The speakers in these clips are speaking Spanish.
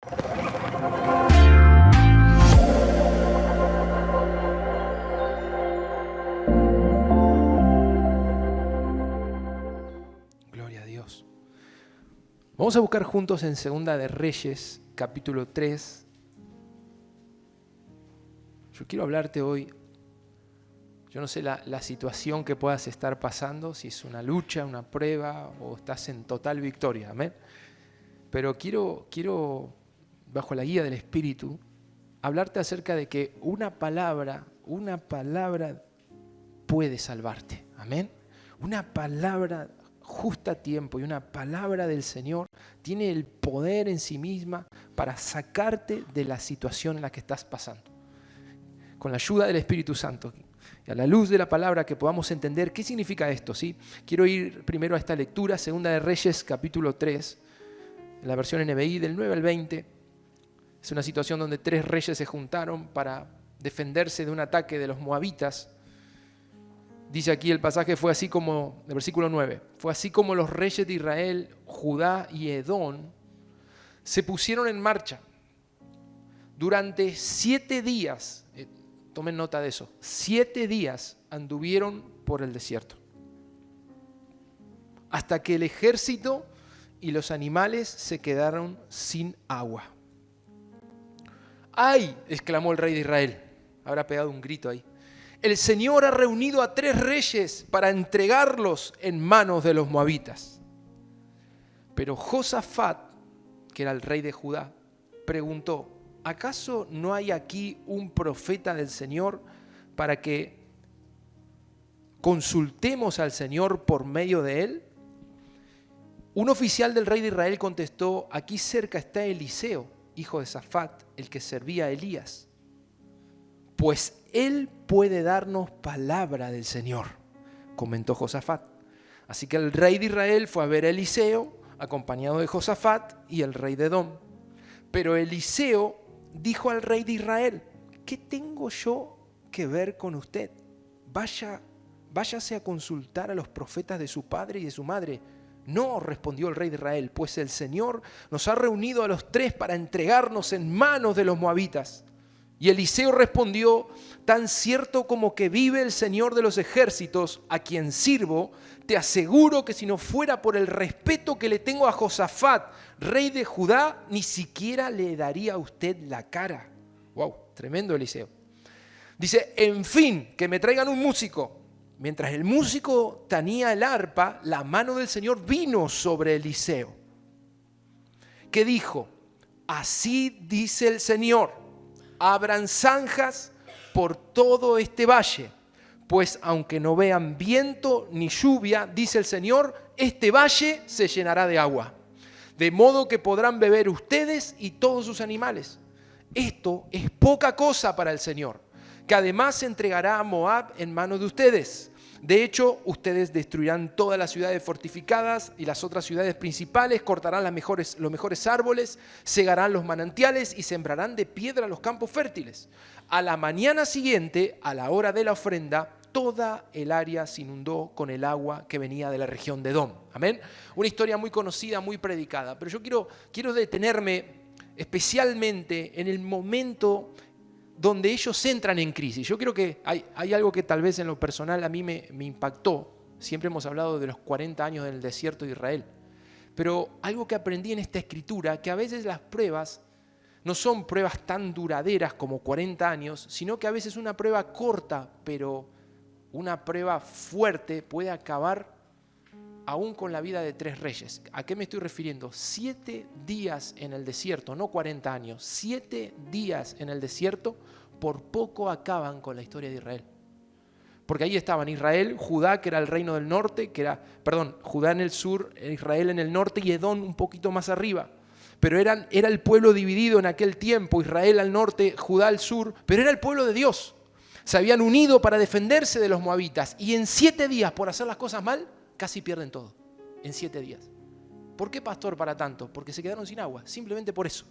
Gloria a Dios. Vamos a buscar juntos en Segunda de Reyes, capítulo 3. Yo quiero hablarte hoy. Yo no sé la situación que puedas estar pasando, si es una lucha, una prueba o estás en total victoria, amén. Pero quiero, bajo la guía del Espíritu, hablarte acerca de que una palabra puede salvarte, amén. Una palabra justa a tiempo y una palabra del Señor tiene el poder en sí misma para sacarte de la situación en la que estás pasando. Con la ayuda del Espíritu Santo y a la luz de la palabra que podamos entender qué significa esto, ¿sí? Quiero ir primero a esta lectura, Segunda de Reyes, capítulo 3, en la versión NBI del 9 al 20. Es una situación donde 3 reyes se juntaron para defenderse de un ataque de los moabitas. Dice aquí el pasaje, fue así como, el versículo 9, fue así como los reyes de Israel, Judá y Edom se pusieron en marcha. Durante 7 días, tomen nota de eso, 7 días anduvieron por el desierto, hasta que el ejército y los animales se quedaron sin agua. ¡Ay!, exclamó el rey de Israel. Habrá pegado un grito ahí. El Señor ha reunido a 3 reyes para entregarlos en manos de los moabitas. Pero Josafat, que era el rey de Judá, preguntó, ¿acaso no hay aquí un profeta del Señor para que consultemos al Señor por medio de él? Un oficial del rey de Israel contestó, aquí cerca está Eliseo, hijo de Safat, el que servía a Elías. Pues él puede darnos palabra del Señor, comentó Josafat. Así que el rey de Israel fue a ver a Eliseo, acompañado de Josafat y el rey de Edom. Pero Eliseo dijo al rey de Israel, ¿qué tengo yo que ver con usted? Váyase a consultar a los profetas de su padre y de su madre. No, respondió el rey de Israel, pues el Señor nos ha reunido a los 3 para entregarnos en manos de los moabitas. Y Eliseo respondió, tan cierto como que vive el Señor de los ejércitos, a quien sirvo, te aseguro que si no fuera por el respeto que le tengo a Josafat, rey de Judá, ni siquiera le daría a usted la cara. Wow, tremendo Eliseo. Dice, en fin, que me traigan un músico. Mientras el músico tañía el arpa, la mano del Señor vino sobre Eliseo, que dijo, así dice el Señor, abran zanjas por todo este valle, pues aunque no vean viento ni lluvia, dice el Señor, este valle se llenará de agua, de modo que podrán beber ustedes y todos sus animales. Esto es poca cosa para el Señor, que además entregará a Moab en manos de ustedes. De hecho, ustedes destruirán todas las ciudades fortificadas y las otras ciudades principales, cortarán los mejores árboles, segarán los manantiales y sembrarán de piedra los campos fértiles. A la mañana siguiente, a la hora de la ofrenda, toda el área se inundó con el agua que venía de la región de Edom. Amén. Una historia muy conocida, muy predicada. Pero yo quiero detenerme especialmente en el momento donde ellos entran en crisis. Yo creo que hay algo que tal vez en lo personal a mí me impactó. Siempre hemos hablado de los 40 años en el desierto de Israel. Pero algo que aprendí en esta escritura, que a veces las pruebas no son pruebas tan duraderas como 40 años, sino que a veces una prueba corta, pero una prueba fuerte puede acabar aún con la vida de 3 reyes. ¿A qué me estoy refiriendo? 7 días en el desierto, no 40 años. 7 días en el desierto por poco acaban con la historia de Israel. Porque ahí estaban Israel, Judá, que era el reino del norte, Judá en el sur, Israel en el norte y Edom un poquito más arriba. Pero era el pueblo dividido en aquel tiempo, Israel al norte, Judá al sur, pero era el pueblo de Dios. Se habían unido para defenderse de los moabitas y en 7 días, por hacer las cosas mal, casi pierden todo, en 7 días. ¿Por qué, pastor, para tanto? Porque se quedaron sin agua, simplemente por eso.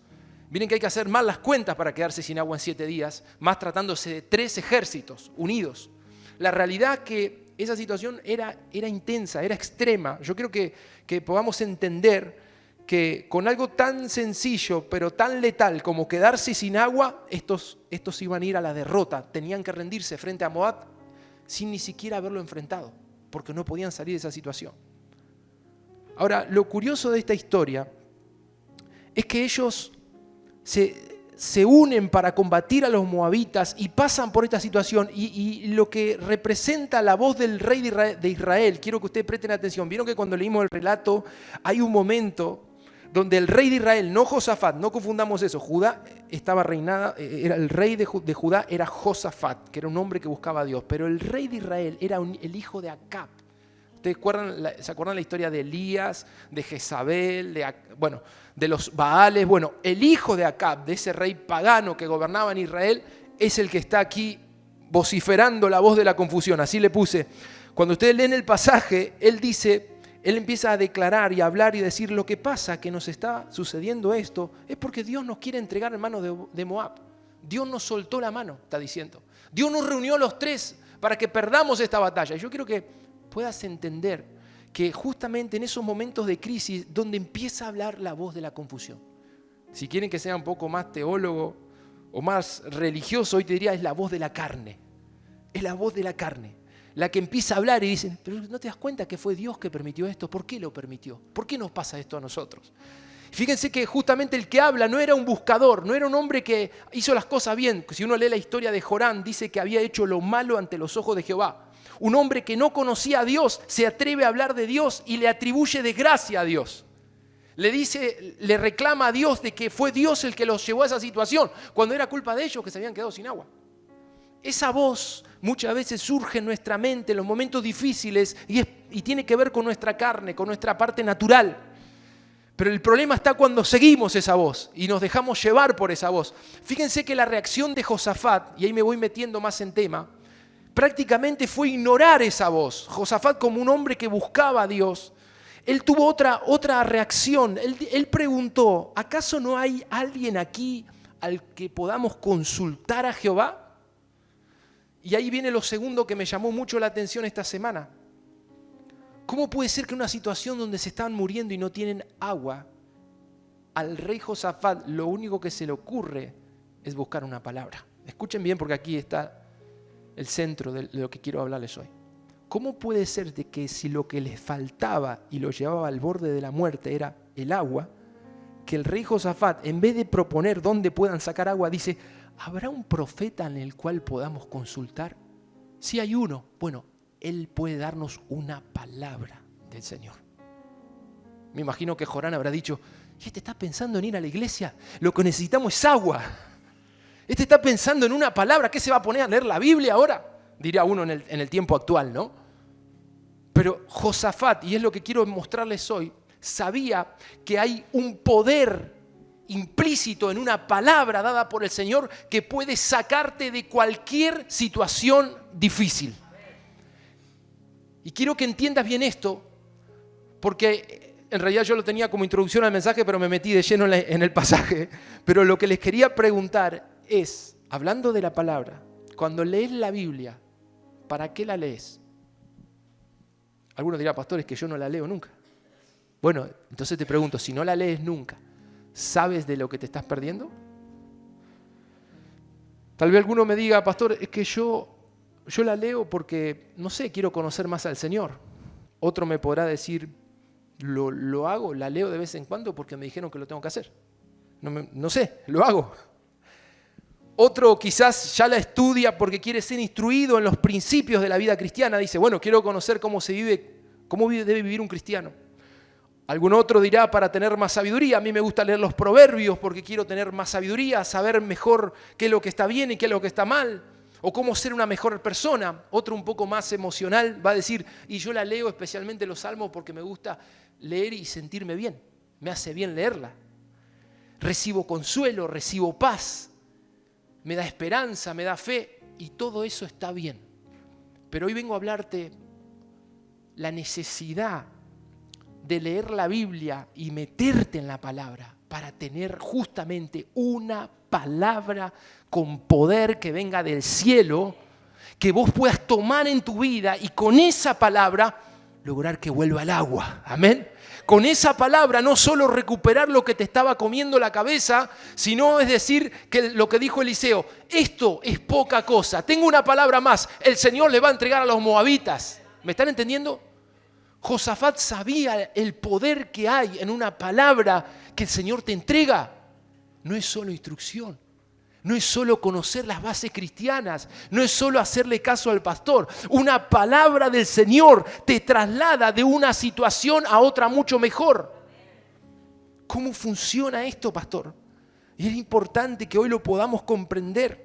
Miren que hay que hacer mal las cuentas para quedarse sin agua en 7 días, más tratándose de 3 ejércitos unidos. La realidad que esa situación era intensa, era extrema. Yo creo que podamos entender que con algo tan sencillo, pero tan letal como quedarse sin agua, estos iban a ir a la derrota. Tenían que rendirse frente a Moab sin ni siquiera haberlo enfrentado, porque no podían salir de esa situación. Ahora, lo curioso de esta historia es que ellos se unen para combatir a los moabitas y pasan por esta situación, y lo que representa la voz del rey de Israel, quiero que ustedes presten atención. Vieron que cuando leímos el relato hay un momento donde el rey de Israel, no Josafat, no confundamos eso, Judá estaba reinada, era el rey de Judá era Josafat, que era un hombre que buscaba a Dios, pero el rey de Israel era el hijo de Acab. ¿Ustedes se acuerdan la historia de Elías, de Jezabel, de los Baales? Bueno, el hijo de Acab, de ese rey pagano que gobernaba en Israel, es el que está aquí vociferando la voz de la confusión. Así le puse. Cuando ustedes leen el pasaje, él empieza a declarar y a hablar y decir: lo que pasa, que nos está sucediendo esto, es porque Dios nos quiere entregar en manos de Moab. Dios nos soltó la mano, está diciendo. Dios nos reunió a los tres para que perdamos esta batalla. Y yo quiero que puedas entender que justamente en esos momentos de crisis donde empieza a hablar la voz de la confusión. Si quieren que sea un poco más teólogo o más religioso, hoy te diría, es la voz de la carne. Es la voz de la carne. La que empieza a hablar y dicen: pero ¿no te das cuenta que fue Dios que permitió esto? ¿Por qué lo permitió? ¿Por qué nos pasa esto a nosotros? Fíjense que justamente el que habla no era un buscador, no era un hombre que hizo las cosas bien. Si uno lee la historia de Jorán, dice que había hecho lo malo ante los ojos de Jehová. Un hombre que no conocía a Dios se atreve a hablar de Dios y le atribuye desgracia a Dios. Le reclama a Dios de que fue Dios el que los llevó a esa situación, cuando era culpa de ellos que se habían quedado sin agua. Esa voz muchas veces surge en nuestra mente en los momentos difíciles y tiene que ver con nuestra carne, con nuestra parte natural. Pero el problema está cuando seguimos esa voz y nos dejamos llevar por esa voz. Fíjense que la reacción de Josafat, y ahí me voy metiendo más en tema, prácticamente fue ignorar esa voz. Josafat, como un hombre que buscaba a Dios, él tuvo otra reacción. Él preguntó: ¿acaso no hay alguien aquí al que podamos consultar a Jehová? Y ahí viene lo segundo que me llamó mucho la atención esta semana. ¿Cómo puede ser que en una situación donde se están muriendo y no tienen agua, al rey Josafat lo único que se le ocurre es buscar una palabra? Escuchen bien, porque aquí está el centro de lo que quiero hablarles hoy. ¿Cómo puede ser de que si lo que les faltaba y lo llevaba al borde de la muerte era el agua, que el rey Josafat, en vez de proponer dónde puedan sacar agua, dice: ¿habrá un profeta en el cual podamos consultar? Si hay uno, bueno, él puede darnos una palabra del Señor. Me imagino que Jorán habrá dicho: ¿este está pensando en ir a la iglesia? Lo que necesitamos es agua. Este está pensando en una palabra. ¿Qué se va a poner a leer la Biblia ahora? Diría uno en el tiempo actual, ¿no? Pero Josafat, y es lo que quiero mostrarles hoy, sabía que hay un poder implícito en una palabra dada por el Señor que puede sacarte de cualquier situación difícil. Y quiero que entiendas bien esto, porque en realidad yo lo tenía como introducción al mensaje, pero me metí de lleno en el pasaje. Pero lo que les quería preguntar es, hablando de la palabra, cuando lees la Biblia, ¿para qué la lees? Algunos dirán: pastor, es que yo no la leo nunca. Bueno, entonces te pregunto, si no la lees nunca, ¿sabes de lo que te estás perdiendo? Tal vez alguno me diga: pastor, es que yo la leo porque, no sé, quiero conocer más al Señor. Otro me podrá decir: lo hago, la leo de vez en cuando porque me dijeron que lo tengo que hacer. No sé, lo hago. Otro quizás ya la estudia porque quiere ser instruido en los principios de la vida cristiana. Dice: bueno, quiero conocer cómo debe vivir un cristiano. Algún otro dirá: para tener más sabiduría. A mí me gusta leer los proverbios porque quiero tener más sabiduría, saber mejor qué es lo que está bien y qué es lo que está mal, o cómo ser una mejor persona. Otro un poco más emocional va a decir: y yo la leo especialmente los salmos porque me gusta leer y sentirme bien. Me hace bien leerla. Recibo consuelo, recibo paz, me da esperanza, me da fe, y todo eso está bien. Pero hoy vengo a hablarte la necesidad de leer la Biblia y meterte en la palabra para tener justamente una palabra con poder que venga del cielo, que vos puedas tomar en tu vida y con esa palabra lograr que vuelva el agua. Amén. Con esa palabra no solo recuperar lo que te estaba comiendo la cabeza, sino es decir que lo que dijo Eliseo, esto es poca cosa. Tengo una palabra más, el Señor le va a entregar a los moabitas. ¿Me están entendiendo? Josafat sabía el poder que hay en una palabra que el Señor te entrega. No es solo instrucción. No es solo conocer las bases cristianas, no es solo hacerle caso al pastor. Una palabra del Señor te traslada de una situación a otra mucho mejor. ¿Cómo funciona esto, pastor? Y es importante que hoy lo podamos comprender.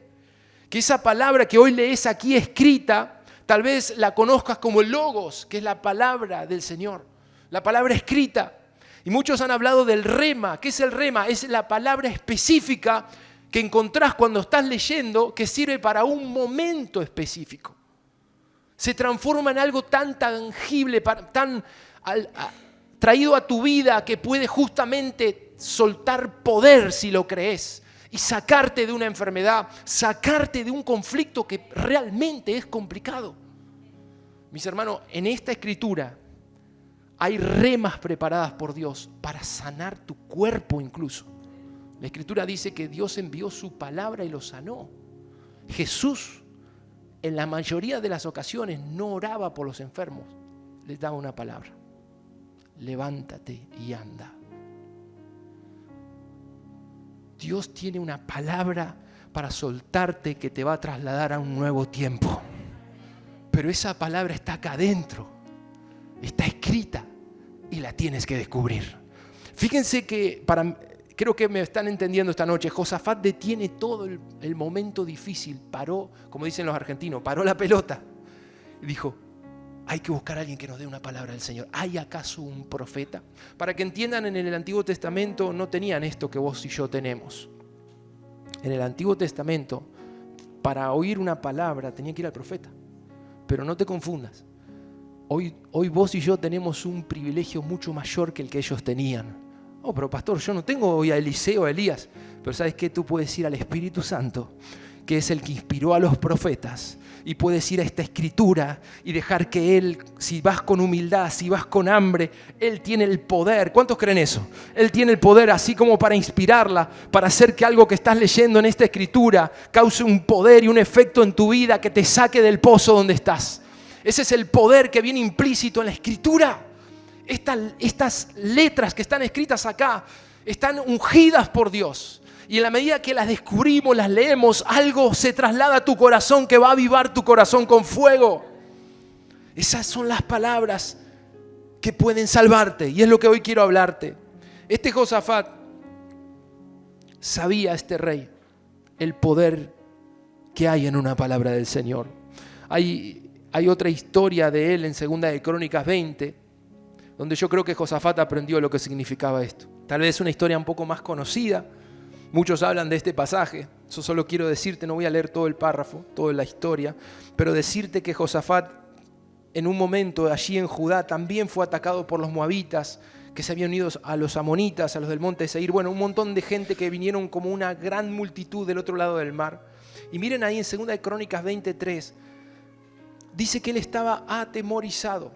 Que esa palabra que hoy lees aquí escrita, tal vez la conozcas como el Logos, que es la palabra del Señor. La palabra escrita. Y muchos han hablado del rema. ¿Qué es el rema? Es la palabra específica que encontrás cuando estás leyendo, que sirve para un momento específico. Se transforma en algo tan tangible, tan traído a tu vida, que puede justamente soltar poder si lo crees y sacarte de una enfermedad, sacarte de un conflicto que realmente es complicado. Mis hermanos, en esta escritura hay remas preparadas por Dios para sanar tu cuerpo incluso. La Escritura dice que Dios envió su palabra y lo sanó. Jesús, en la mayoría de las ocasiones, no oraba por los enfermos. Les daba una palabra. Levántate y anda. Dios tiene una palabra para soltarte que te va a trasladar a un nuevo tiempo. Pero esa palabra está acá adentro. Está escrita y la tienes que descubrir. Fíjense que creo que me están entendiendo esta noche. Josafat detiene todo el momento difícil. Paró, como dicen los argentinos, paró la pelota. Y dijo, hay que buscar a alguien que nos dé una palabra del Señor. ¿Hay acaso un profeta? Para que entiendan, en el Antiguo Testamento no tenían esto que vos y yo tenemos. En el Antiguo Testamento, para oír una palabra, tenía que ir al profeta. Pero no te confundas. Hoy vos y yo tenemos un privilegio mucho mayor que el que ellos tenían. Oh, pero pastor, yo no tengo hoy a Eliseo, a Elías. Pero ¿sabes qué? Tú puedes ir al Espíritu Santo, que es el que inspiró a los profetas. Y puedes ir a esta escritura y dejar que Él, si vas con humildad, si vas con hambre, Él tiene el poder. ¿Cuántos creen eso? Él tiene el poder así como para inspirarla, para hacer que algo que estás leyendo en esta escritura cause un poder y un efecto en tu vida que te saque del pozo donde estás. Ese es el poder que viene implícito en la escritura. Estas letras que están escritas acá están ungidas por Dios. Y en la medida que las descubrimos, las leemos, algo se traslada a tu corazón que va a avivar tu corazón con fuego. Esas son las palabras que pueden salvarte. Y es lo que hoy quiero hablarte. Este Josafat sabía, este rey, el poder que hay en una palabra del Señor. Hay otra historia de él en 2 de Crónicas 20, donde yo creo que Josafat aprendió lo que significaba esto. Tal vez una historia un poco más conocida. Muchos hablan de este pasaje. Yo solo quiero decirte, no voy a leer todo el párrafo, toda la historia, pero decirte que Josafat en un momento allí en Judá también fue atacado por los moabitas, que se habían unido a los amonitas, a los del monte Seir. Bueno, un montón de gente que vinieron como una gran multitud del otro lado del mar. Y miren ahí en 2 de Crónicas 23, dice que él estaba atemorizado.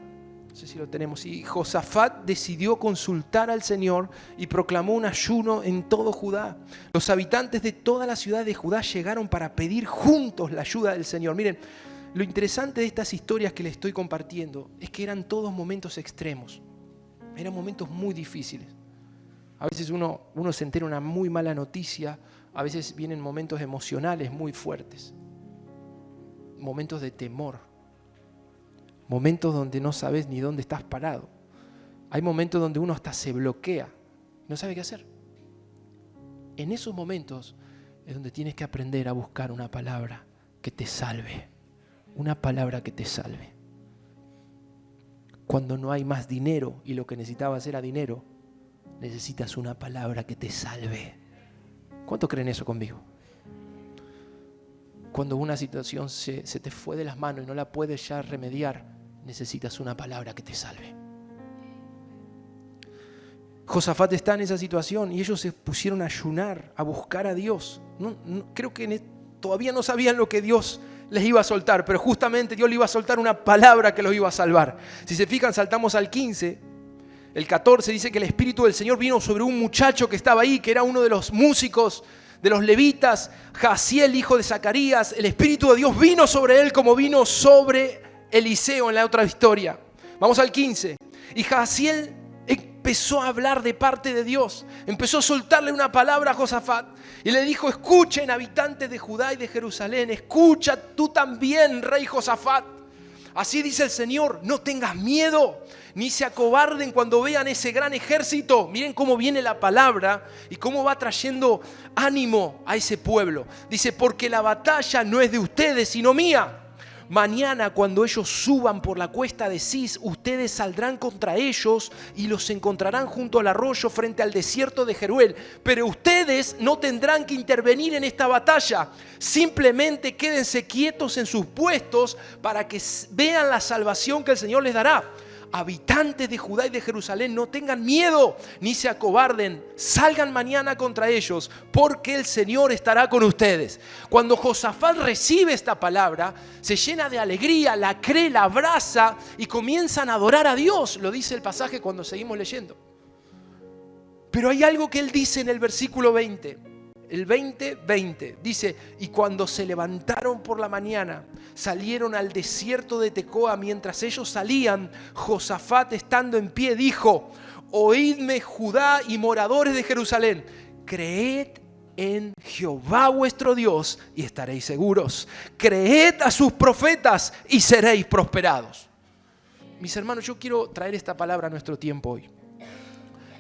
No sé si lo tenemos. Y Josafat decidió consultar al Señor y proclamó un ayuno en todo Judá. Los habitantes de toda la ciudad de Judá llegaron para pedir juntos la ayuda del Señor. Miren, lo interesante de estas historias que les estoy compartiendo es que eran todos momentos extremos. Eran momentos muy difíciles. A veces uno se entera una muy mala noticia. A veces vienen momentos emocionales muy fuertes. Momentos de temor. Momentos donde no sabes ni dónde estás parado. Hay momentos donde uno hasta se bloquea, no sabe qué hacer. En esos momentos es donde tienes que aprender a buscar una palabra que te salve. Una palabra que te salve. Cuando no hay más dinero y lo que necesitabas era dinero, necesitas una palabra que te salve. ¿Cuántos creen eso conmigo? Cuando una situación se te fue de las manos y no la puedes ya remediar, necesitas una palabra que te salve. Josafat está en esa situación y ellos se pusieron a ayunar, a buscar a Dios. Creo que todavía no sabían lo que Dios les iba a soltar, pero justamente Dios le iba a soltar una palabra que los iba a salvar. Si se fijan, saltamos al 15. el 14 dice que el Espíritu del Señor vino sobre un muchacho que estaba ahí, que era uno de los músicos de los levitas, Jaziel, hijo de Zacarías. El Espíritu de Dios vino sobre él como vino sobre Eliseo en la otra historia. Vamos al 15. Y Jaziel empezó a hablar de parte de Dios. Empezó a soltarle una palabra a Josafat. Y le dijo: escuchen, habitantes de Judá y de Jerusalén. Escucha tú también, rey Josafat. Así dice el Señor: no tengas miedo, ni se acobarden cuando vean ese gran ejército. Miren cómo viene la palabra y cómo va trayendo ánimo a ese pueblo. Dice: porque la batalla no es de ustedes, sino mía. Mañana, cuando ellos suban por la cuesta de Cis, ustedes saldrán contra ellos y los encontrarán junto al arroyo frente al desierto de Jeruel. Pero ustedes no tendrán que intervenir en esta batalla. Simplemente quédense quietos en sus puestos para que vean la salvación que el Señor les dará. Habitantes de Judá y de Jerusalén, no tengan miedo ni se acobarden. Salgan mañana contra ellos, porque el Señor estará con ustedes. Cuando Josafat recibe esta palabra, se llena de alegría, la cree, la abraza y comienzan a adorar a Dios. Lo dice el pasaje cuando seguimos leyendo. Pero hay algo que él dice en el versículo 20. El 20 dice: y cuando se levantaron por la mañana, salieron al desierto de Tecoa. Mientras ellos salían, Josafat, estando en pie, dijo: oídme, Judá y moradores de Jerusalén, creed en Jehová vuestro Dios y estaréis seguros. Creed a sus profetas y seréis prosperados. Mis hermanos, yo quiero traer esta palabra a nuestro tiempo hoy.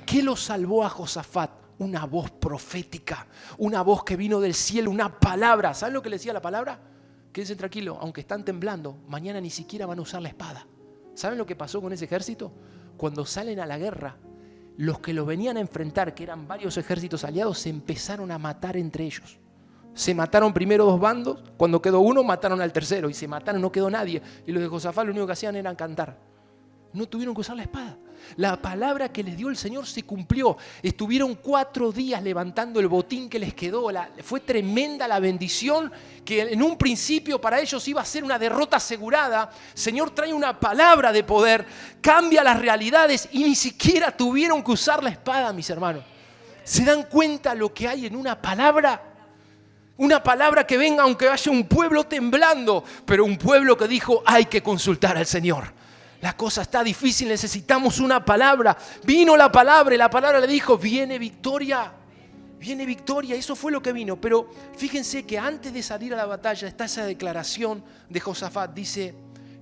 ¿Qué lo salvó a Josafat? Una voz profética, una voz que vino del cielo, una palabra. ¿Saben lo que le decía la palabra? Quédense tranquilos, aunque están temblando, mañana ni siquiera van a usar la espada. ¿Saben lo que pasó con ese ejército? Cuando salen a la guerra, los que lo venían a enfrentar, que eran varios ejércitos aliados, se empezaron a matar entre ellos. Se mataron primero dos bandos, cuando quedó uno mataron al tercero, y se mataron, no quedó nadie. Y los de Josafat lo único que hacían era cantar. No tuvieron que usar la espada. La palabra que les dio el Señor se cumplió. Estuvieron 4 días levantando el botín que les quedó. Fue tremenda la bendición, que en un principio para ellos iba a ser una derrota asegurada. El Señor trae una palabra de poder, cambia las realidades y ni siquiera tuvieron que usar la espada, mis hermanos. ¿Se dan cuenta lo que hay en una palabra? Una palabra que venga aunque haya un pueblo temblando, pero un pueblo que dijo: hay que consultar al Señor. La cosa está difícil, necesitamos una palabra. Vino la palabra y la palabra le dijo: viene victoria, viene victoria. Eso fue lo que vino. Pero fíjense que antes de salir a la batalla está esa declaración de Josafat. Dice: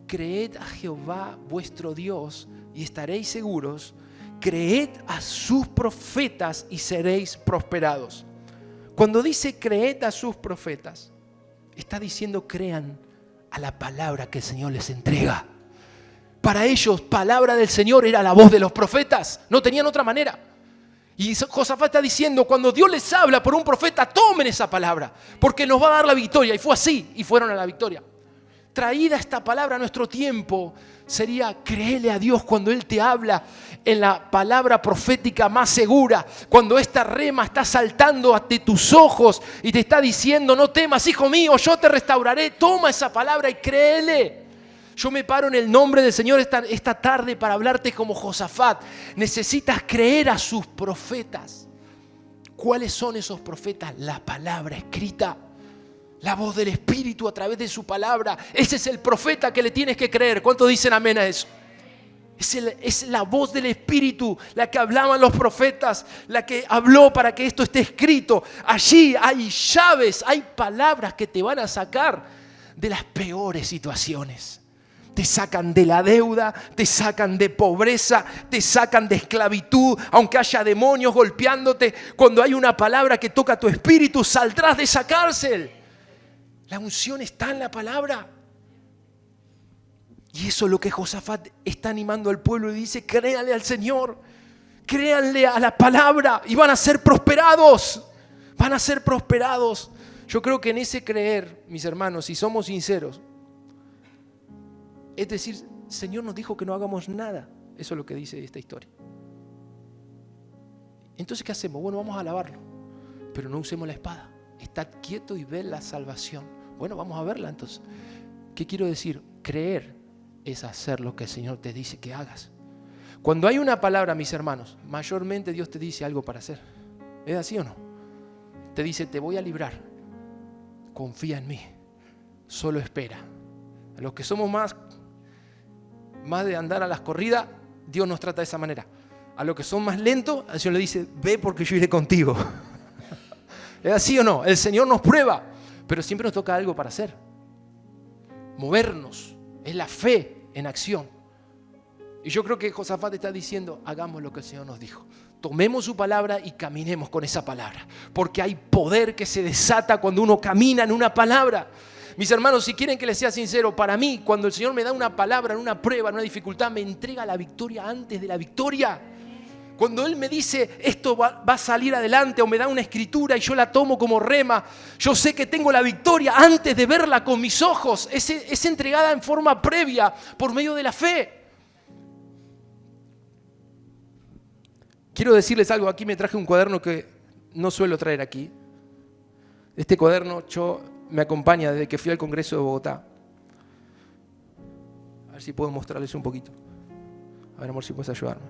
creed a Jehová vuestro Dios y estaréis seguros. Creed a sus profetas y seréis prosperados. Cuando dice creed a sus profetas, está diciendo crean a la palabra que el Señor les entrega. Para ellos, palabra del Señor era la voz de los profetas. No tenían otra manera. Y Josafat está diciendo: cuando Dios les habla por un profeta, tomen esa palabra, porque nos va a dar la victoria. Y fue así, y fueron a la victoria. Traída esta palabra a nuestro tiempo, sería: créele a Dios cuando Él te habla en la palabra profética más segura. Cuando esta rema está saltando ante tus ojos y te está diciendo: no temas, hijo mío, yo te restauraré. Toma esa palabra y créele. Yo me paro en el nombre del Señor esta tarde para hablarte como Josafat. Necesitas creer a sus profetas. ¿Cuáles son esos profetas? La palabra escrita, la voz del Espíritu a través de su palabra. Ese es el profeta que le tienes que creer. ¿Cuántos dicen amén a eso? Es la voz del Espíritu, la que hablaban los profetas, la que habló para que esto esté escrito. Allí hay llaves, hay palabras que te van a sacar de las peores situaciones. Te sacan de la deuda, te sacan de pobreza, te sacan de esclavitud, aunque haya demonios golpeándote. Cuando hay una palabra que toca tu espíritu, saldrás de esa cárcel. La unción está en la palabra. Y eso es lo que Josafat está animando al pueblo y dice: créanle al Señor, créanle a la palabra y van a ser prosperados. Van a ser prosperados. Yo creo que en ese creer, mis hermanos, si somos sinceros, es decir, Señor nos dijo que no hagamos nada. Eso es lo que dice esta historia. Entonces, ¿qué hacemos? Bueno, vamos a alabarlo, pero no usemos la espada. Estad quieto y ved la salvación. Bueno, vamos a verla entonces. ¿Qué quiero decir? Creer es hacer lo que el Señor te dice que hagas. Cuando hay una palabra, mis hermanos, mayormente Dios te dice algo para hacer. ¿Es así o no? Te dice, te voy a librar. Confía en mí. Solo espera. A los que somos más de andar a las corridas, Dios nos trata de esa manera. A los que son más lentos, el Señor le dice, ve porque yo iré contigo. ¿Es así o no? El Señor nos prueba, pero siempre nos toca algo para hacer. Movernos. Es la fe en acción. Y yo creo que Josafat está diciendo, hagamos lo que el Señor nos dijo. Tomemos su palabra y caminemos con esa palabra. Porque hay poder que se desata cuando uno camina en una palabra. Mis hermanos, si quieren que les sea sincero, para mí, cuando el Señor me da una palabra, en una prueba, en una dificultad, me entrega la victoria antes de la victoria. Cuando Él me dice, esto va a salir adelante, o me da una escritura y yo la tomo como rema, yo sé que tengo la victoria antes de verla con mis ojos. Es entregada en forma previa, por medio de la fe. Quiero decirles algo, aquí me traje un cuaderno que no suelo traer aquí. Este cuaderno me acompaña desde que fui al Congreso de Bogotá. A ver si puedo mostrarles un poquito. A ver, amor, si puedes ayudarme.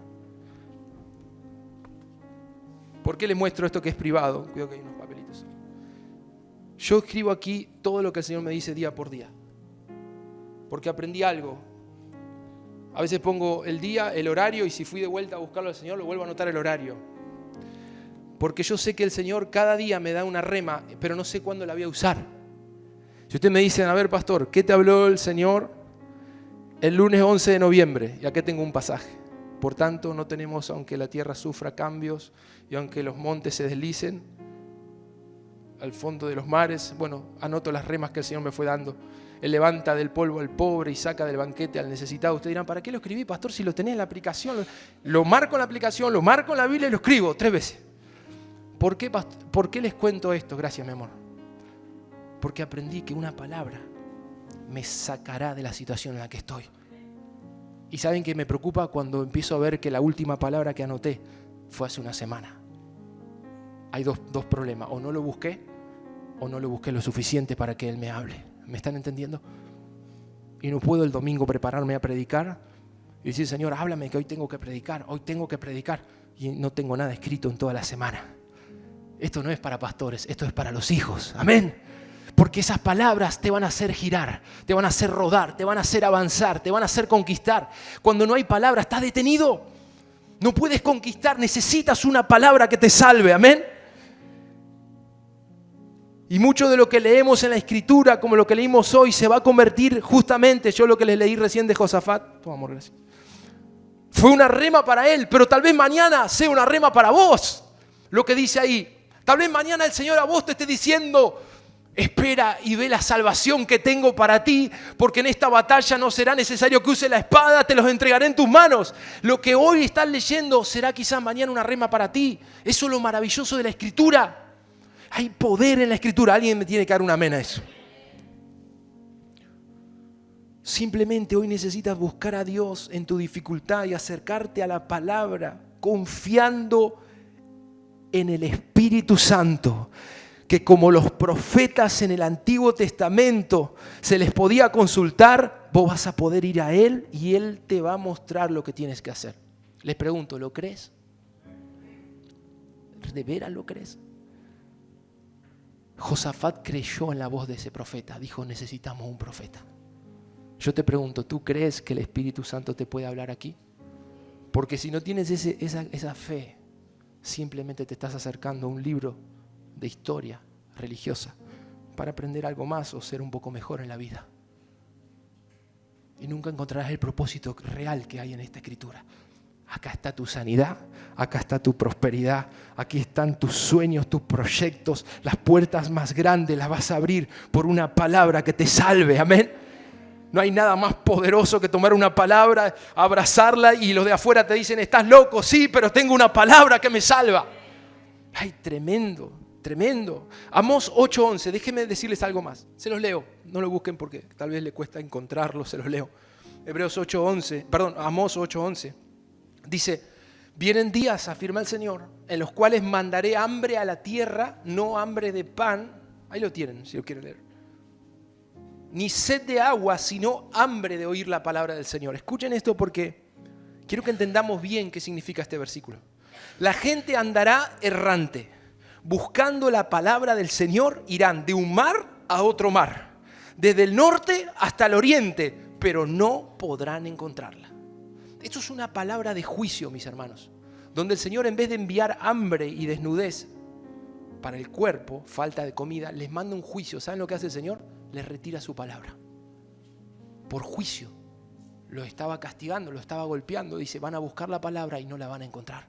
¿Por qué les muestro esto que es privado? Cuidado que hay unos papelitos. Yo escribo aquí todo lo que el Señor me dice día por día. Porque aprendí algo. A veces pongo el día, el horario, y si fui de vuelta a buscarlo al Señor, lo vuelvo a anotar el horario. Porque yo sé que el Señor cada día me da una rema, pero no sé cuándo la voy a usar. Si ustedes me dicen, a ver, pastor, ¿qué te habló el Señor el lunes 11 de noviembre? Y acá tengo un pasaje. Por tanto, no tenemos, aunque la tierra sufra cambios y aunque los montes se deslicen al fondo de los mares, bueno, anoto las remas que el Señor me fue dando. Él levanta del polvo al pobre y saca del banquete al necesitado. Ustedes dirán, ¿para qué lo escribí, pastor, si lo tenés en la aplicación? Lo marco en la aplicación, lo marco en la Biblia y lo escribo 3 veces. ¿Por qué les cuento esto? Gracias, mi amor. Porque aprendí que una palabra me sacará de la situación en la que estoy. Y ¿saben qué me preocupa? Cuando empiezo a ver que la última palabra que anoté fue hace una semana. Hay dos problemas. O no lo busqué lo suficiente para que Él me hable. ¿Me están entendiendo? Y no puedo el domingo prepararme a predicar y decir, Señor, háblame que hoy tengo que predicar. Y no tengo nada escrito en toda la semana. Esto no es para pastores, esto es para los hijos. Amén. Porque esas palabras te van a hacer girar, te van a hacer rodar, te van a hacer avanzar, te van a hacer conquistar. Cuando no hay palabra, estás detenido. No puedes conquistar, necesitas una palabra que te salve. Amén. Y mucho de lo que leemos en la Escritura, como lo que leímos hoy, se va a convertir justamente, yo lo que les leí recién de Josafat, toma, amor, gracias. Fue una rema para él, pero tal vez mañana sea una rema para vos. Lo que dice ahí. Tal vez mañana el Señor a vos te esté diciendo, espera y ve la salvación que tengo para ti, porque en esta batalla no será necesario que use la espada, te los entregaré en tus manos. Lo que hoy estás leyendo será quizás mañana una rema para ti. Eso es lo maravilloso de la Escritura. Hay poder en la Escritura. Alguien me tiene que dar un amén a eso. Simplemente hoy necesitas buscar a Dios en tu dificultad y acercarte a la palabra, confiando en el Espíritu Santo, que como los profetas en el Antiguo Testamento se les podía consultar, vos vas a poder ir a Él y Él te va a mostrar lo que tienes que hacer. Les pregunto, ¿lo crees? ¿De veras lo crees? Josafat creyó en la voz de ese profeta. Dijo, necesitamos un profeta. Yo te pregunto, ¿tú crees que el Espíritu Santo te puede hablar aquí? Porque si no tienes esa fe, simplemente te estás acercando a un libro de historia religiosa para aprender algo más o ser un poco mejor en la vida. Y nunca encontrarás el propósito real que hay en esta Escritura. Acá está tu sanidad, acá está tu prosperidad, aquí están tus sueños, tus proyectos. Las puertas más grandes las vas a abrir por una palabra que te salve. Amén. No hay nada más poderoso que tomar una palabra, abrazarla y los de afuera te dicen, estás loco, sí, pero tengo una palabra que me salva. Ay, tremendo, tremendo. Amós 8:11, déjenme decirles algo más. Se los leo, no lo busquen porque tal vez le cuesta encontrarlo, se los leo. Amós 8:11. Dice, vienen días, afirma el Señor, en los cuales mandaré hambre a la tierra, no hambre de pan. Ahí lo tienen, si lo quieren leer. Ni sed de agua, sino hambre de oír la palabra del Señor. Escuchen esto porque Quiero que entendamos bien qué significa este versículo. La gente andará errante. Buscando la palabra del Señor, irán de un mar a otro mar, desde el norte hasta el oriente, pero no podrán encontrarla. Esto es una palabra de juicio, mis hermanos, donde el Señor, en vez de enviar hambre y desnudez para el cuerpo, falta de comida, les manda un juicio. ¿Saben lo que hace el Señor? Les retira su palabra. Por juicio. Lo estaba castigando, lo estaba golpeando. Dice, van a buscar la palabra y no la van a encontrar.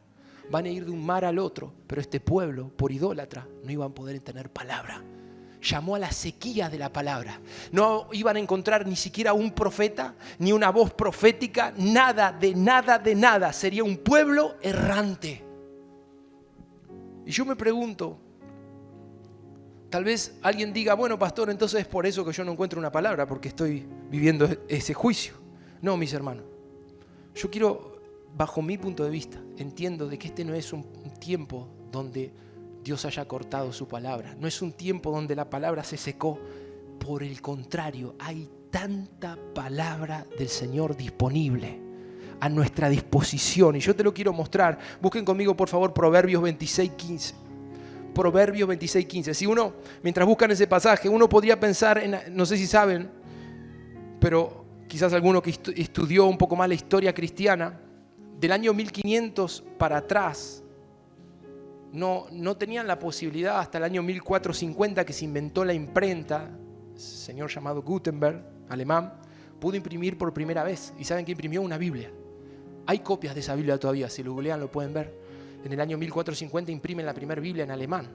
Van a ir de un mar al otro, pero este pueblo, por idólatra, no iban a poder tener palabra. Llamó a la sequía de la palabra. No iban a encontrar ni siquiera un profeta, ni una voz profética, nada, de nada, de nada. Sería un pueblo errante. Y yo me pregunto, tal vez alguien diga, bueno, pastor, entonces es por eso que yo no encuentro una palabra, porque estoy viviendo ese juicio. No, mis hermanos. Yo quiero, bajo mi punto de vista, entiendo de que este no es un tiempo donde Dios haya cortado su palabra. No es un tiempo donde la palabra se secó. Por el contrario, hay tanta palabra del Señor disponible a nuestra disposición. Y yo te lo quiero mostrar. Busquen conmigo, por favor, Proverbios 26:15. Proverbios 26:15. Si uno, mientras buscan ese pasaje, uno podría pensar en, no sé si saben, pero quizás alguno que estudió un poco más la historia cristiana, del año 1500 para atrás, no tenían la posibilidad hasta el año 1450 que se inventó la imprenta. Señor llamado Gutenberg, alemán, pudo imprimir por primera vez. ¿Y saben qué imprimió? Una Biblia. Hay copias de esa Biblia todavía, si lo googlean lo pueden ver. En el año 1450 imprimen la primera Biblia en alemán.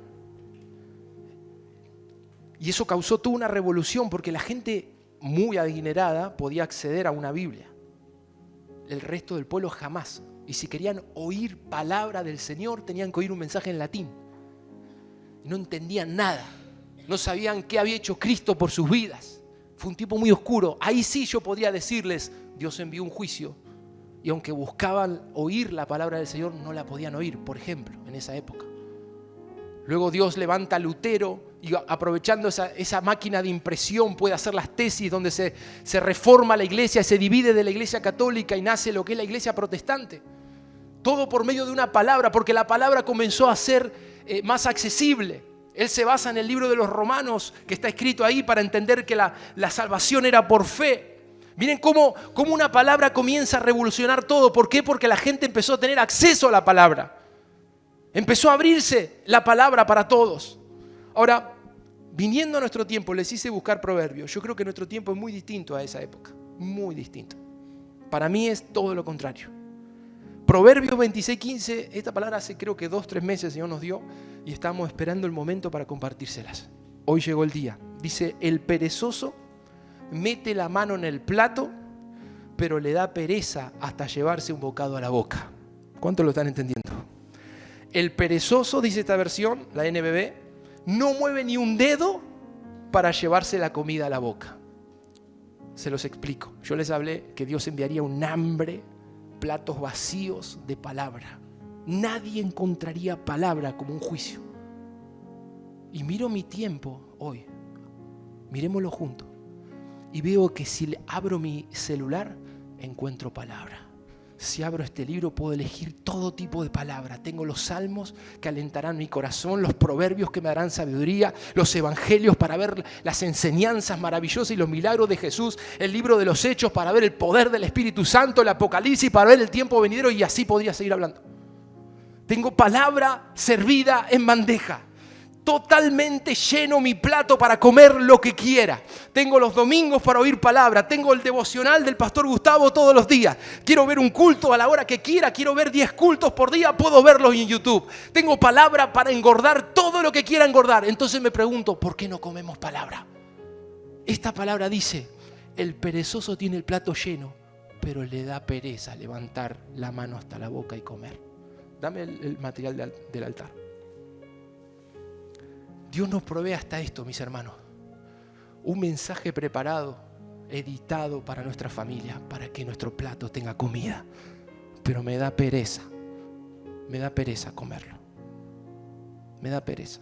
Y eso causó toda una revolución porque la gente muy adinerada podía acceder a una Biblia. El resto del pueblo jamás. Y si querían oír palabra del Señor, tenían que oír un mensaje en latín. Y no entendían nada. No sabían qué había hecho Cristo por sus vidas. Fue un tiempo muy oscuro. Ahí sí yo podría decirles, Dios envió un juicio. Y aunque buscaban oír la palabra del Señor, no la podían oír, por ejemplo, en esa época. Luego Dios levanta a Lutero y aprovechando esa máquina de impresión puede hacer las tesis donde se reforma la iglesia, se divide de la iglesia católica y nace lo que es la iglesia protestante. Todo por medio de una palabra, porque la palabra comenzó a ser más accesible. Él se basa en el libro de los Romanos, que está escrito ahí para entender que la salvación era por fe. Miren cómo una palabra comienza a revolucionar todo. ¿Por qué? Porque la gente empezó a tener acceso a la palabra. Empezó a abrirse la palabra para todos. Ahora, viniendo a nuestro tiempo, les hice buscar proverbios. Yo creo que nuestro tiempo es muy distinto a esa época. Muy distinto. Para mí es todo lo contrario. Proverbios 26:15, esta palabra hace creo que 2-3 meses el Señor nos dio y estamos esperando el momento para compartírselas. Hoy llegó el día. Dice, el perezoso mete la mano en el plato, pero le da pereza hasta llevarse un bocado a la boca. ¿Cuántos lo están entendiendo? El perezoso, dice esta versión, la NBB, no mueve ni un dedo para llevarse la comida a la boca. Se los explico. Yo les hablé que Dios enviaría un hambre, platos vacíos de palabra. Nadie encontraría palabra como un juicio. Y miro mi tiempo hoy, miremoslo juntos, y veo que si abro mi celular, encuentro palabra. Si abro este libro puedo elegir todo tipo de palabras. Tengo los salmos que alentarán mi corazón, los proverbios que me darán sabiduría, los evangelios para ver las enseñanzas maravillosas y los milagros de Jesús, el libro de los Hechos para ver el poder del Espíritu Santo, el Apocalipsis para ver el tiempo venidero y así podría seguir hablando. Tengo palabra servida en bandeja. Totalmente lleno mi plato para comer lo que quiera. Tengo los domingos para oír palabra. Tengo el devocional del pastor Gustavo todos los días. Quiero ver un culto a la hora que quiera. Quiero ver 10 cultos por día. Puedo verlos en YouTube. Tengo palabra para engordar todo lo que quiera engordar. Entonces me pregunto, ¿por qué no comemos palabra? Esta palabra dice, el perezoso tiene el plato lleno, pero le da pereza levantar la mano hasta la boca y comer. Dame el material del altar. Dios nos provee hasta esto, mis hermanos. Un mensaje preparado, editado para nuestra familia, para que nuestro plato tenga comida. Pero me da pereza comerlo. Me da pereza.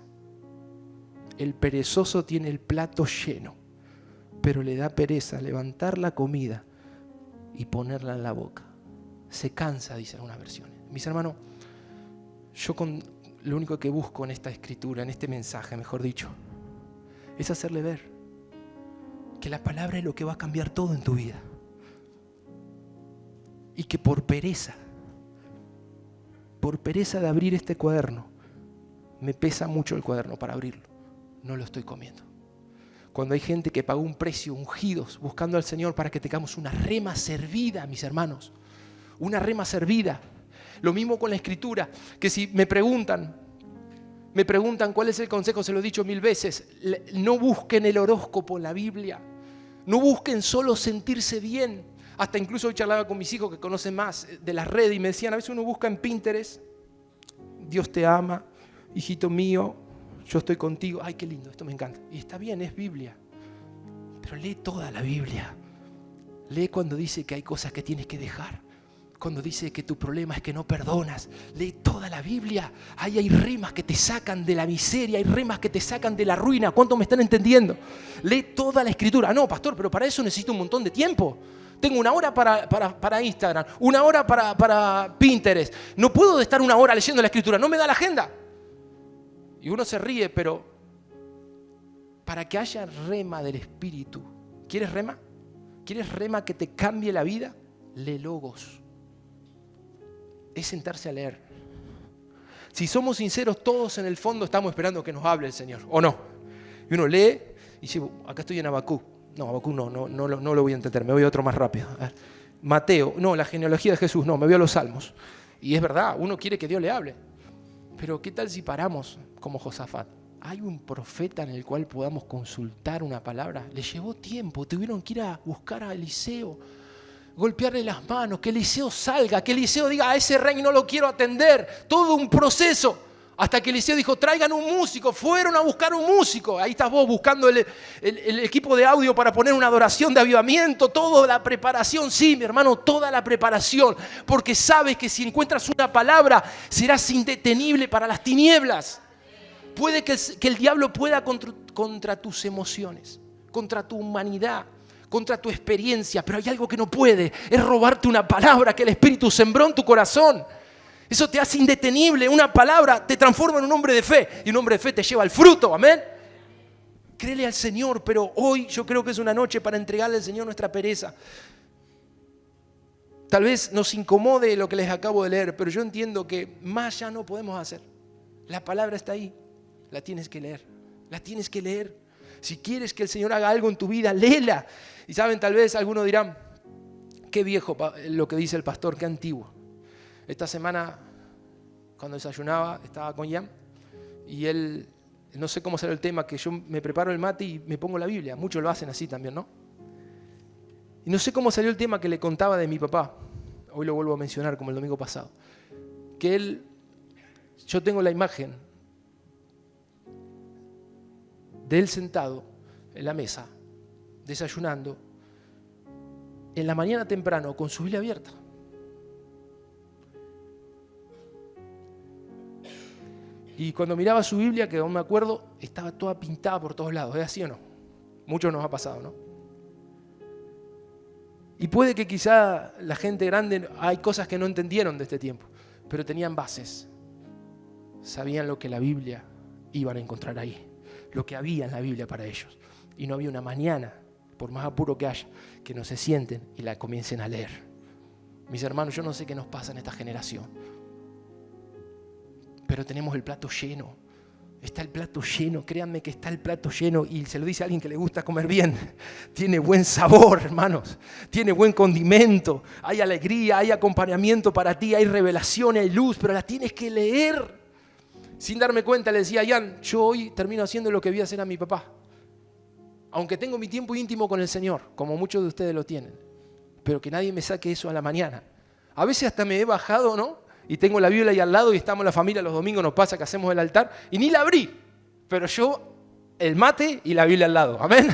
El perezoso tiene el plato lleno, pero le da pereza levantar la comida y ponerla en la boca. se cansa, dicen algunas versiones. Mis hermanos, yo lo único que busco en esta escritura, en este mensaje, mejor dicho, es hacerle ver que la palabra es lo que va a cambiar todo en tu vida. Y que por pereza de abrir este cuaderno, me pesa mucho el cuaderno para abrirlo, no lo estoy comiendo. Cuando hay gente que pagó un precio, ungidos, buscando al Señor para que tengamos una rema servida, mis hermanos, una rema servida. Lo mismo con la escritura, que si me preguntan cuál es el consejo, se lo he dicho 1000 veces, no busquen el horóscopo en la Biblia, no busquen solo sentirse bien. Hasta incluso hoy charlaba con mis hijos que conocen más de las redes y me decían, a veces uno busca en Pinterest, Dios te ama, hijito mío, yo estoy contigo. Ay, qué lindo, esto me encanta. Y está bien, es Biblia, pero lee toda la Biblia. Lee cuando dice que hay cosas que tienes que dejar, cuando dice que tu problema es que no perdonas. Lee toda la Biblia. Ahí hay remas que te sacan de la miseria, hay remas que te sacan de la ruina. ¿Cuánto me están entendiendo? Lee toda la escritura. No, pastor, pero para eso necesito un montón de tiempo. Tengo 1 hora para Instagram, 1 hora para Pinterest. No puedo estar 1 hora leyendo la escritura, no me da la agenda. Y uno se ríe, pero para que haya rema del Espíritu, ¿quieres rema? ¿Quieres rema que te cambie la vida? Lee Logos. Es sentarse a leer. Si somos sinceros, todos en el fondo estamos esperando que nos hable el Señor, ¿o no? Y uno lee y dice, acá estoy en Habacuc. No, Habacuc no lo voy a entender, me voy a otro más rápido. A ver, Mateo, no, la genealogía de Jesús, no, me voy a los Salmos. Y es verdad, uno quiere que Dios le hable. Pero ¿qué tal si paramos como Josafat? ¿Hay un profeta en el cual podamos consultar una palabra? Le llevó tiempo, tuvieron que ir a buscar a Eliseo, golpearle las manos, que Eliseo salga, que Eliseo diga, a ese rey no lo quiero atender. Todo un proceso. Hasta que Eliseo dijo, traigan un músico. Fueron a buscar un músico. Ahí estás vos buscando el equipo de audio para poner una adoración de avivamiento. Toda la preparación, sí, mi hermano, toda la preparación. Porque sabes que si encuentras una palabra, serás indetenible para las tinieblas. Puede que el diablo pueda contra tus emociones, contra tu humanidad, contra tu experiencia. Pero hay algo que no puede, es robarte una palabra que el Espíritu sembró en tu corazón. Eso te hace indetenible. Una palabra te transforma en un hombre de fe. Y un hombre de fe te lleva al fruto. Amén. Créele al Señor. Pero hoy yo creo que es una noche para entregarle al Señor nuestra pereza. Tal vez nos incomode lo que les acabo de leer. Pero yo entiendo que más ya no podemos hacer. La palabra está ahí. La tienes que leer. La tienes que leer. Si quieres que el Señor haga algo en tu vida, léela. Y saben, tal vez algunos dirán, qué viejo lo que dice el pastor, qué antiguo. Esta semana, cuando desayunaba, estaba con Ian y él, no sé cómo será el tema, que yo me preparo el mate y me pongo la Biblia. Muchos lo hacen así también, ¿no? Y no sé cómo salió el tema que le contaba de mi papá. Hoy lo vuelvo a mencionar como el domingo pasado. Que yo tengo la imagen de él sentado en la mesa, desayunando, en la mañana temprano, con su Biblia abierta. Y cuando miraba su Biblia, que aún me acuerdo, estaba toda pintada por todos lados. ¿Es así o no? Muchos nos ha pasado, ¿no? Y puede que quizá la gente grande, hay cosas que no entendieron de este tiempo, pero tenían bases. Sabían lo que la Biblia iban a encontrar ahí, lo que había en la Biblia para ellos. Y no había una mañana, por más apuro que haya, que no se sienten y la comiencen a leer. Mis hermanos, yo no sé qué nos pasa en esta generación, pero tenemos el plato lleno. Está el plato lleno, créanme que está el plato lleno. Y se lo dice a alguien que le gusta comer bien. Tiene buen sabor, hermanos. Tiene buen condimento. Hay alegría, hay acompañamiento para ti, hay revelación, hay luz, pero la tienes que leer. Sin darme cuenta le decía a Ian, yo hoy termino haciendo lo que vi hacer a mi papá. Aunque tengo mi tiempo íntimo con el Señor, como muchos de ustedes lo tienen. Pero que nadie me saque eso a la mañana. A veces hasta me he bajado, ¿no? Y tengo la Biblia ahí al lado y estamos la familia los domingos, nos pasa que hacemos el altar y ni la abrí, pero yo el mate y la Biblia al lado, amén.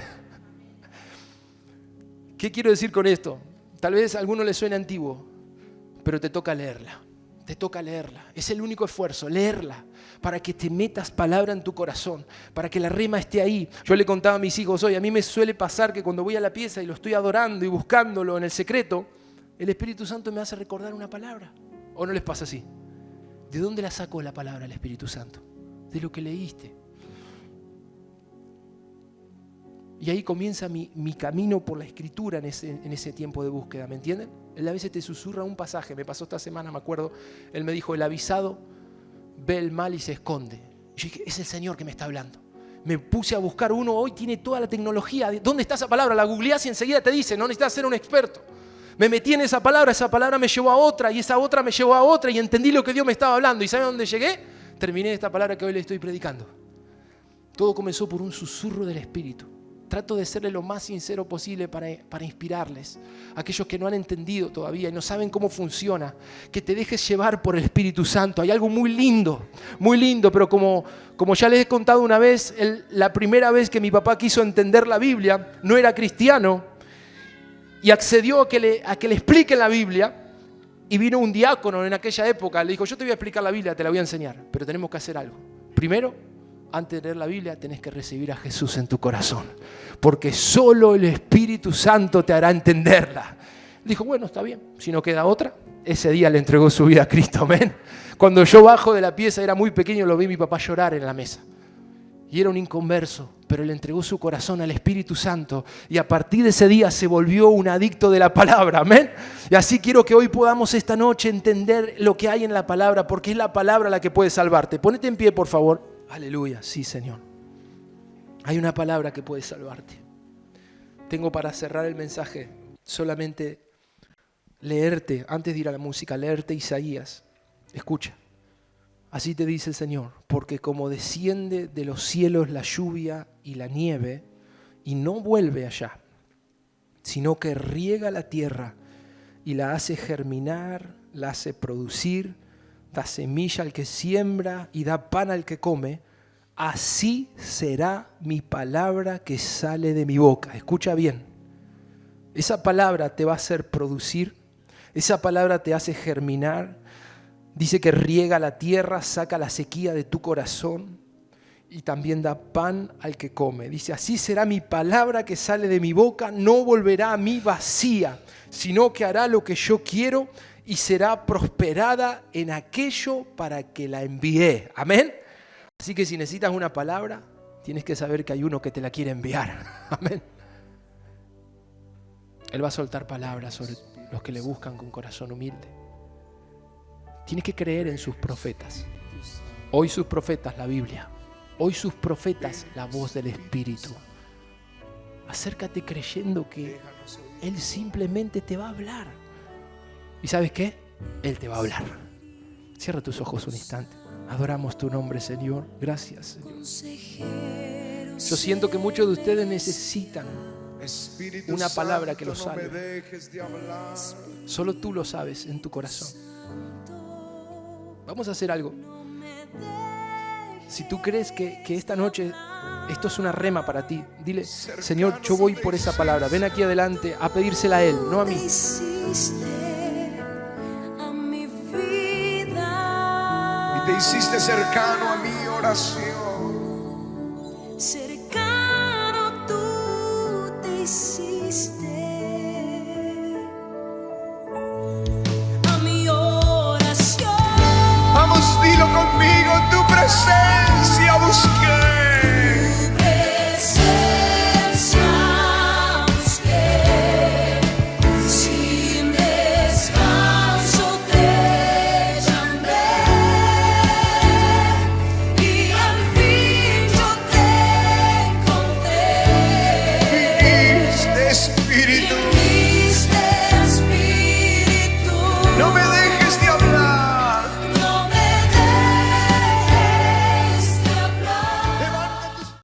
¿Qué quiero decir con esto? Tal vez a alguno le suene antiguo, pero te toca leerla, es el único esfuerzo, leerla, para que te metas palabra en tu corazón, para que la rema esté ahí. Yo le contaba a mis hijos hoy, a mí me suele pasar que cuando voy a la pieza y lo estoy adorando y buscándolo en el secreto, El Espíritu Santo me hace recordar una palabra. ¿O no les pasa así? ¿De dónde la sacó la palabra el Espíritu Santo? De lo que leíste. Y ahí comienza mi camino por la Escritura en ese tiempo de búsqueda, ¿me entienden? Él a veces te susurra un pasaje. Me pasó esta semana, me acuerdo. Él me dijo, el avisado ve el mal y se esconde. Y yo dije, es el Señor que me está hablando. Me puse a buscar uno, hoy tiene toda la tecnología. ¿Dónde está esa palabra? La googleás y enseguida te dice, no necesitas ser un experto. Me metí en esa palabra me llevó a otra y esa otra me llevó a otra y entendí lo que Dios me estaba hablando. ¿Y saben dónde llegué? Terminé esta palabra que hoy le estoy predicando. Todo comenzó por un susurro del Espíritu. Trato de serle lo más sincero posible para inspirarles. Aquellos que no han entendido todavía y no saben cómo funciona, que te dejes llevar por el Espíritu Santo. Hay algo muy lindo, pero como ya les he contado una vez, la primera vez que mi papá quiso entender la Biblia, no era cristiano, y accedió a que le expliquen la Biblia, y vino un diácono en aquella época, le dijo, yo te voy a explicar la Biblia, te la voy a enseñar, pero tenemos que hacer algo. Primero, antes de leer la Biblia, tenés que recibir a Jesús en tu corazón, porque solo el Espíritu Santo te hará entenderla. Dijo, bueno, está bien, si no queda otra. Ese día le entregó su vida a Cristo, amén. Cuando yo bajo de la pieza, era muy pequeño, lo vi a mi papá llorar en la mesa. Y era un inconverso, pero le entregó su corazón al Espíritu Santo. Y a partir de ese día se volvió un adicto de la palabra, amén. Y así quiero que hoy podamos esta noche entender lo que hay en la palabra, porque es la palabra la que puede salvarte. Ponete en pie, por favor. Aleluya, sí, Señor. Hay una palabra que puede salvarte. Tengo para cerrar el mensaje solamente leerte, antes de ir a la música, leerte Isaías. Escucha. Así te dice el Señor, porque como desciende de los cielos la lluvia y la nieve, y no vuelve allá, sino que riega la tierra y la hace germinar, la hace producir, da semilla al que siembra y da pan al que come, así será mi palabra que sale de mi boca. Escucha bien, esa palabra te va a hacer producir, esa palabra te hace germinar. Dice que riega la tierra, saca la sequía de tu corazón y también da pan al que come. Dice, así será mi palabra que sale de mi boca, no volverá a mí vacía, sino que hará lo que yo quiero y será prosperada en aquello para que la envié. Amén. Así que si necesitas una palabra, tienes que saber que hay uno que te la quiere enviar. Amén. Él va a soltar palabras sobre los que le buscan con corazón humilde. Tienes que creer en sus profetas. Hoy sus profetas, la Biblia. Hoy sus profetas, la voz del Espíritu. Acércate creyendo que Él simplemente te va a hablar. ¿Y sabes qué? Él te va a hablar. Cierra tus ojos un instante. Adoramos tu nombre, Señor. Gracias, Señor. Yo siento que muchos de ustedes necesitan una palabra que los salve. Solo tú lo sabes en tu corazón. Vamos a hacer algo. Si tú crees que esta noche esto es una rema para ti, dile, Señor, yo voy por esa palabra. Ven aquí adelante a pedírsela a Él, no a mí. Y te hiciste cercano a mi oración.